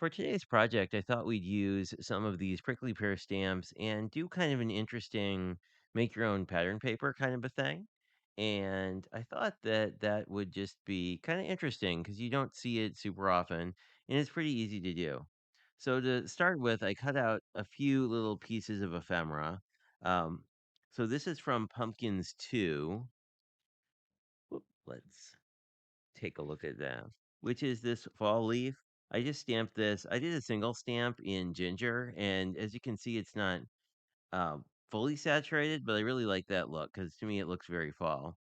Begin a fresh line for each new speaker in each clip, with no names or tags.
For today's project, I thought we'd use some of these prickly pear stamps and do kind of an interesting make your own pattern paper kind of a thing. And I thought that that would just be kind of interesting because you don't see it super often and it's pretty easy to do. So to start with, I cut out a few little pieces of ephemera. Um, so this is from Pumpkins 2. Let's take a look at that, which is this fall leaf. I just stamped this. I did a single stamp in ginger, and as you can see, it's not fully saturated, but I really like that look because to me it looks very fall.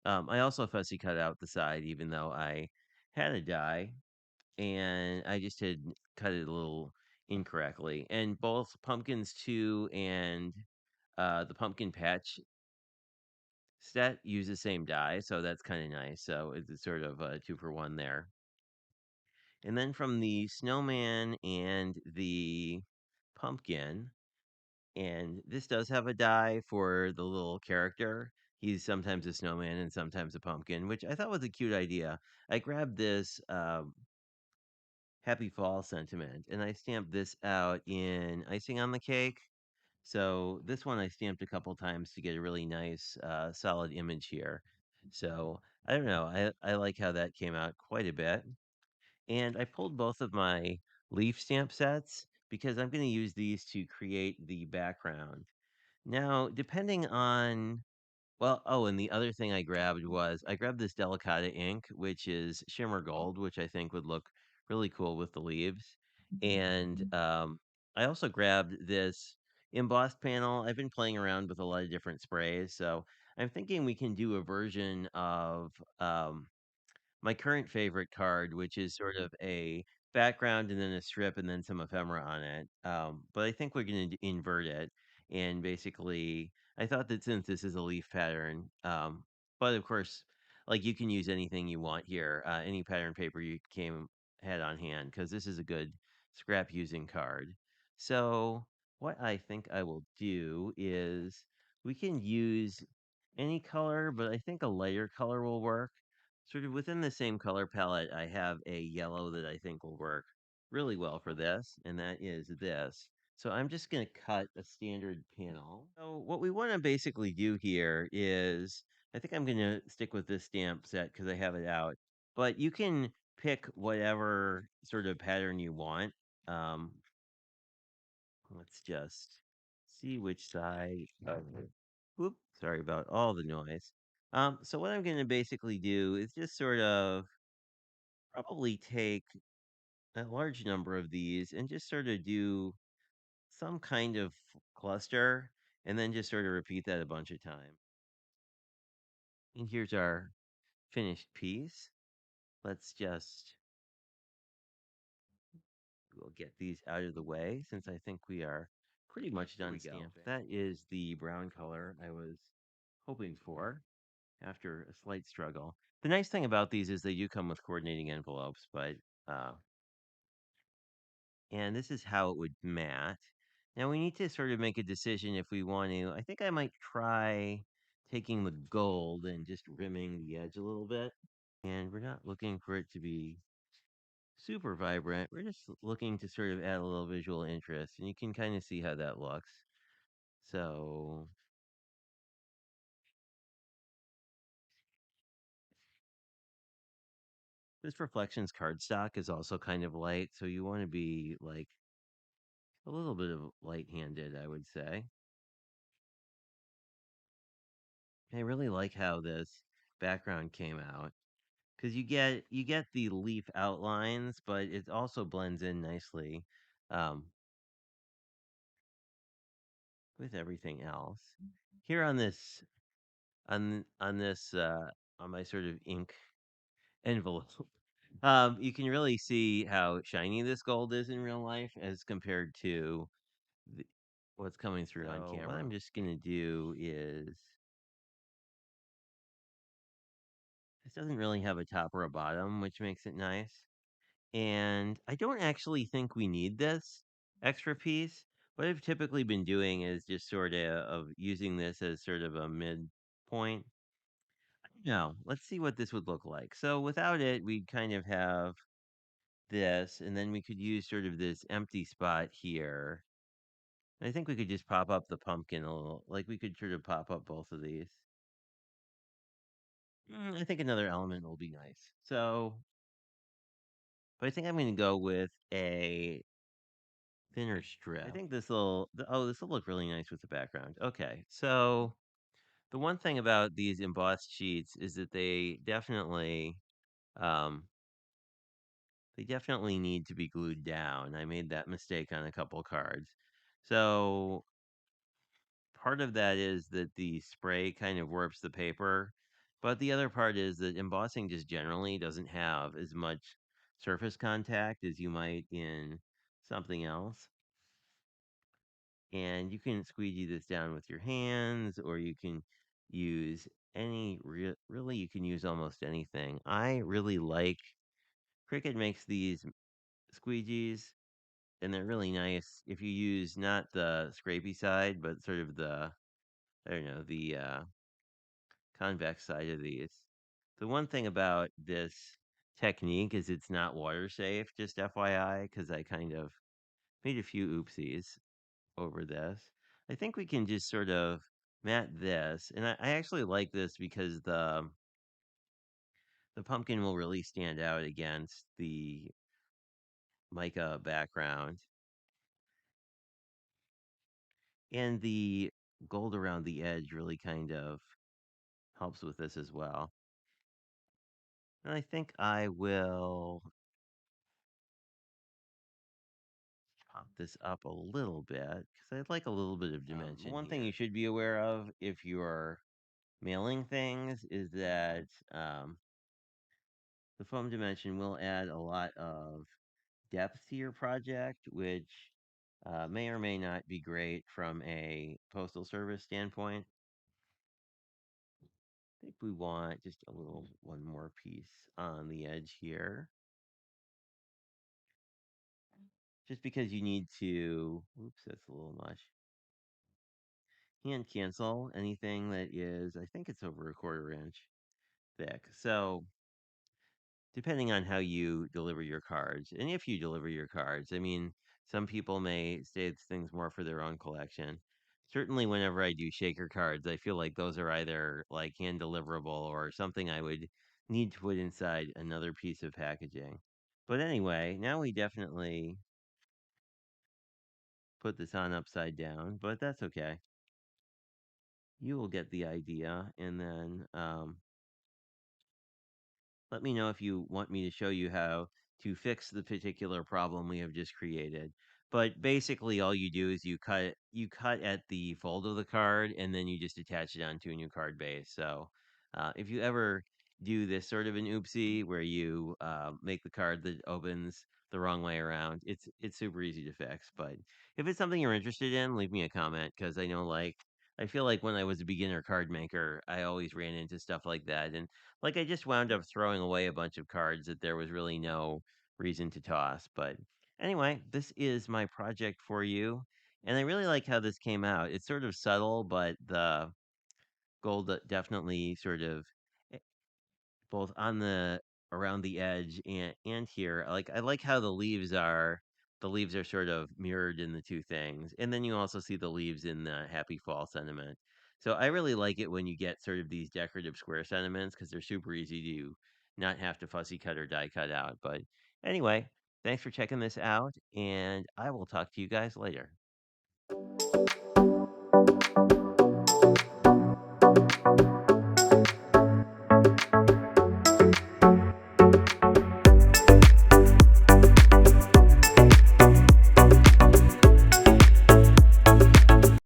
I also fussy cut out the side, even though I had a die, and I just had cut it a little incorrectly. And both Pumpkins 2 and the Pumpkin Patch set use the same die, so that's kind of nice. So it's sort of a two for one there. And then from the snowman and the pumpkin, and this does have a die for the little character. He's sometimes a snowman and sometimes a pumpkin, which I thought was a cute idea. I grabbed this happy fall sentiment and I stamped this out in icing on the cake. So this one I stamped a couple times to get a really nice solid image here. So I don't know. I like how that came out quite a bit. And I pulled both of my leaf stamp sets because I'm going to use these to create the background. Now, depending on, well, oh, and the other thing I grabbed this Delicata ink, which is shimmer gold, which I think would look really cool with the leaves. And I also grabbed this embossed panel. I've been playing around with a lot of different sprays, so I'm thinking we can do a version of my current favorite card, which is sort of a background and then a strip and then some ephemera on it. But I think we're going to invert it. And basically, I thought that since this is a leaf pattern, but of course, like you can use anything you want here, any pattern paper you came had on hand, because this is a good scrap using card. So what I think I will do is we can use any color, but I think a lighter color will work. Sort of within the same color palette, I have a yellow that I think will work really well for this, and that is this. So I'm just going to cut a standard panel. So what we want to basically do here is, I think I'm going to stick with this stamp set because I have it out, but you can pick whatever sort of pattern you want. Um, let's just see which side of it. Whoop, sorry about all the noise. So what I'm going to basically do is just sort of probably take a large number of these and just sort of do some kind of cluster and then just sort of repeat that a bunch of times. And here's our finished piece. Let's just, we'll get these out of the way since I think we are pretty much done stamping. That is the brown color I was hoping for after a slight struggle. The nice thing about these is they do come with coordinating envelopes, but uh, and this is how it would mat. Now we need to sort of make a decision if we want to. I think I might try taking the gold and just rimming the edge a little bit. And we're not looking for it to be super vibrant. We're just looking to sort of add a little visual interest, and you can kind of see how that looks. So this Reflections cardstock is also kind of light, so you want to be like a little bit of light-handed, I would say. I really like how this background came out because you get the leaf outlines, but it also blends in nicely um, with everything else. Here on this on my sort of ink envelope, you can really see how shiny this gold is in real life as compared to the, what's coming through on camera. What I'm just gonna do is this doesn't really have a top or a bottom, which makes it nice. And I don't actually think we need this extra piece. What I've typically been doing is just sort of using this as sort of a midpoint. Now, let's see what this would look like. So without it, we'd kind of have this, and then we could use sort of this empty spot here. I think we could just pop up the pumpkin a little. Like we could sort of pop up both of these. I think another element will be nice. So, but I think I'm going to go with a thinner strip. I think this will look really nice with the background. Okay, so the one thing about these embossed sheets is that um, they definitely need to be glued down. I made that mistake on a couple cards. So part of that is that the spray kind of warps the paper, but the other part is that embossing just generally doesn't have as much surface contact as you might in something else. And you can squeegee this down with your hands, or you can use really, you can use almost anything. I really like Cricut makes these squeegees, and they're really nice if you use not the scrapey side, but sort of I don't know, the convex side of these. The one thing about this technique is it's not water safe, just FYI, because I kind of made a few oopsies over this. I think we can just sort of mat this, and I actually like this because the pumpkin will really stand out against the mica background, and the gold around the edge really kind of helps with this as well. And I think I will pop this up a little bit because I'd like a little bit of dimension. One thing you should be aware of if you're mailing things is that the foam dimension will add a lot of depth to your project, which may or may not be great from a postal service standpoint. I think we want just one more piece on the edge here. Just because you need to, oops, that's a little much. Hand cancel anything that is, I think it's over a quarter inch thick. So depending on how you deliver your cards, and if you deliver your cards, I mean, some people may say it's things more for their own collection. Certainly, whenever I do shaker cards, I feel like those are either like hand deliverable or something I would need to put inside another piece of packaging. But anyway, now we definitely put this on upside down, but that's okay. You will get the idea, and then let me know if you want me to show you how to fix the particular problem we have just created. But basically, all you do is you cut at the fold of the card, and then you just attach it onto a new card base. So if you ever do this sort of an oopsie where you make the card that opens the wrong way around, it's super easy to fix. But if it's something you're interested in, leave me a comment because I know I feel like when I was a beginner card maker, I always ran into stuff like that, and I just wound up throwing away a bunch of cards that there was really no reason to toss. But anyway, this is my project for you. And I really like how this came out. It's sort of subtle, but the gold definitely sort of eh, both on the around the edge and here. I like how the leaves are sort of mirrored in the two things. And then you also see the leaves in the happy fall sentiment. So I really like it when you get sort of these decorative square sentiments because they're super easy to not have to fussy cut or die cut out. But anyway, thanks for checking this out, and I will talk to you guys later.